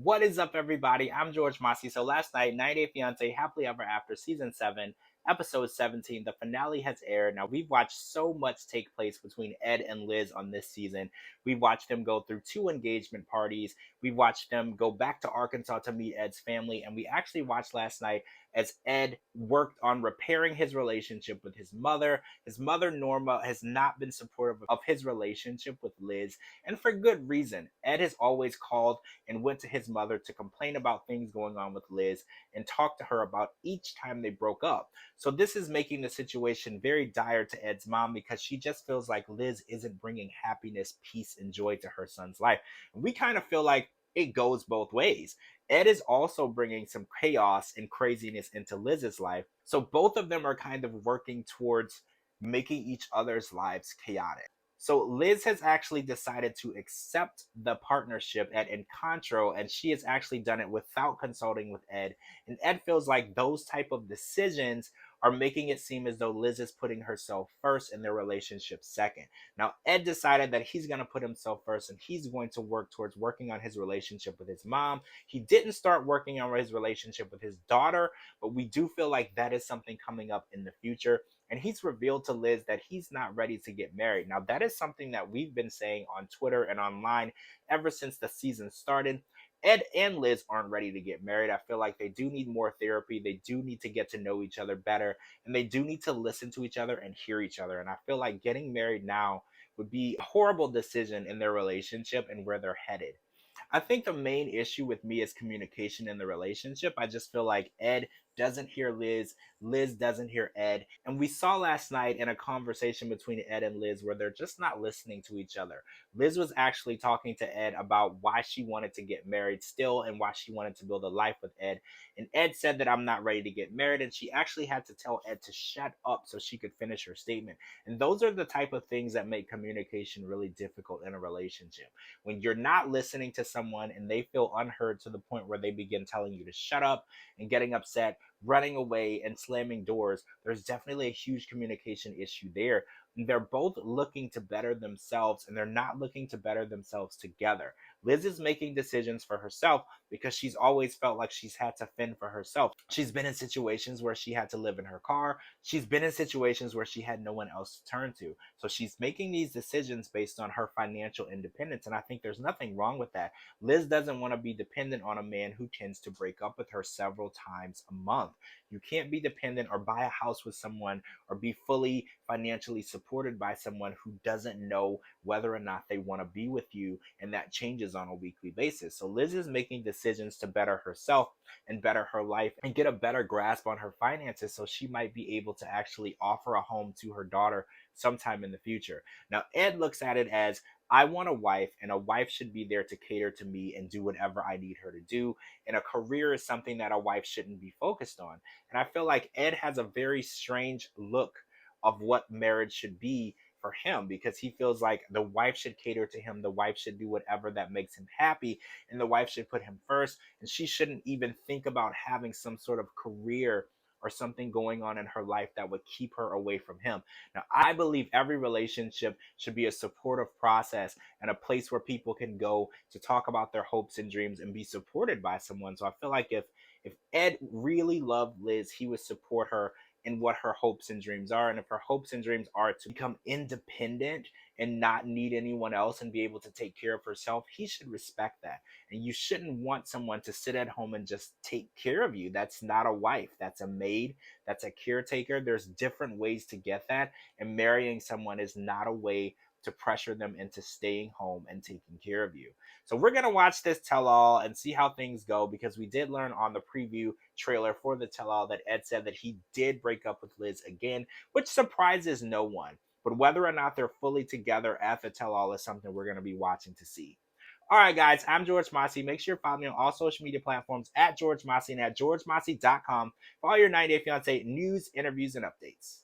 What is up, everybody? I'm George Mossey. So last night, 90 Day Fiance Happily Ever After Season 7, Episode 17, the finale has aired. Now, we've watched so much take place between Ed and Liz on this season. We've watched them go through two engagement parties. We've watched them go back to Arkansas to meet Ed's family. And we actually watched last night as Ed worked on repairing his relationship with his mother. His mother, Norma, has not been supportive of his relationship with Liz, and for good reason. Ed has always called and went to his mother to complain about things going on with Liz and talk to her about each time they broke up. So this is making the situation very dire to Ed's mom because she just feels like Liz isn't bringing happiness, peace, and joy to her son's life. And we kind of feel like it goes both ways. Ed is also bringing some chaos and craziness into Liz's life. So both of them are kind of working towards making each other's lives chaotic. So Liz has actually decided to accept the partnership at Encontro, and she has actually done it without consulting with Ed. And Ed feels like those type of decisions are making it seem as though Liz is putting herself first and their relationship second. Now, Ed decided that he's going to put himself first and he's going to work towards working on his relationship with his mom. He didn't start working on his relationship with his daughter, but we do feel like that is something coming up in the future. And he's revealed to Liz that he's not ready to get married. Now, that is something that we've been saying on Twitter and online ever since the season started. Ed and Liz aren't ready to get married. I feel like they do need more therapy. They do need to get to know each other better, and they do need to listen to each other and hear each other. And I feel like getting married now would be a horrible decision in their relationship and where they're headed. I think the main issue with me is communication in the relationship. I just feel like Ed doesn't hear Liz, Liz doesn't hear Ed. And we saw last night in a conversation between Ed and Liz where they're just not listening to each other. Liz was actually talking to Ed about why she wanted to get married still and why she wanted to build a life with Ed. And Ed said that I'm not ready to get married. And she actually had to tell Ed to shut up so she could finish her statement. And those are the type of things that make communication really difficult in a relationship. When you're not listening to someone and they feel unheard to the point where they begin telling you to shut up and getting upset, running away and slamming doors, there's definitely a huge communication issue there. They're both looking to better themselves and they're not looking to better themselves together. Liz is making decisions for herself because she's always felt like she's had to fend for herself. She's been in situations where she had to live in her car. She's been in situations where she had no one else to turn to. So she's making these decisions based on her financial independence. And I think there's nothing wrong with that. Liz doesn't want to be dependent on a man who tends to break up with her several times a month. You can't be dependent or buy a house with someone or be fully financially supported by someone who doesn't know whether or not they want to be with you, and that changes on a weekly basis. So Liz is making decisions to better herself and better her life and get a better grasp on her finances so she might be able to actually offer a home to her daughter sometime in the future. Now, Ed looks at it as I want a wife, and a wife should be there to cater to me and do whatever I need her to do. And a career is something that a wife shouldn't be focused on. And I feel like Ed has a very strange look of what marriage should be for him because he feels like the wife should cater to him, the wife should do whatever that makes him happy, and the wife should put him first, and she shouldn't even think about having some sort of career or something going on in her life that would keep her away from him. Now, I believe every relationship should be a supportive process and a place where people can go to talk about their hopes and dreams and be supported by someone. So I feel like if Ed really loved Liz, he would support her in what her hopes and dreams are. And if her hopes and dreams are to become independent and not need anyone else and be able to take care of herself, he should respect that. And you shouldn't want someone to sit at home and just take care of you. That's not a wife, that's a maid, that's a caretaker. There's different ways to get that. And marrying someone is not a way to pressure them into staying home and taking care of you. So we're going to watch this tell all and see how things go because we did learn on the preview trailer for the tell all that Ed said that he did break up with Liz again, which surprises no one. But whether or not they're fully together at the tell all is something we're going to be watching to see. All right, guys, I'm George Mossey. Make sure you follow me on all social media platforms at George Mossey and at georgemossey.com for all your 90 Day Fiance news, interviews, and updates.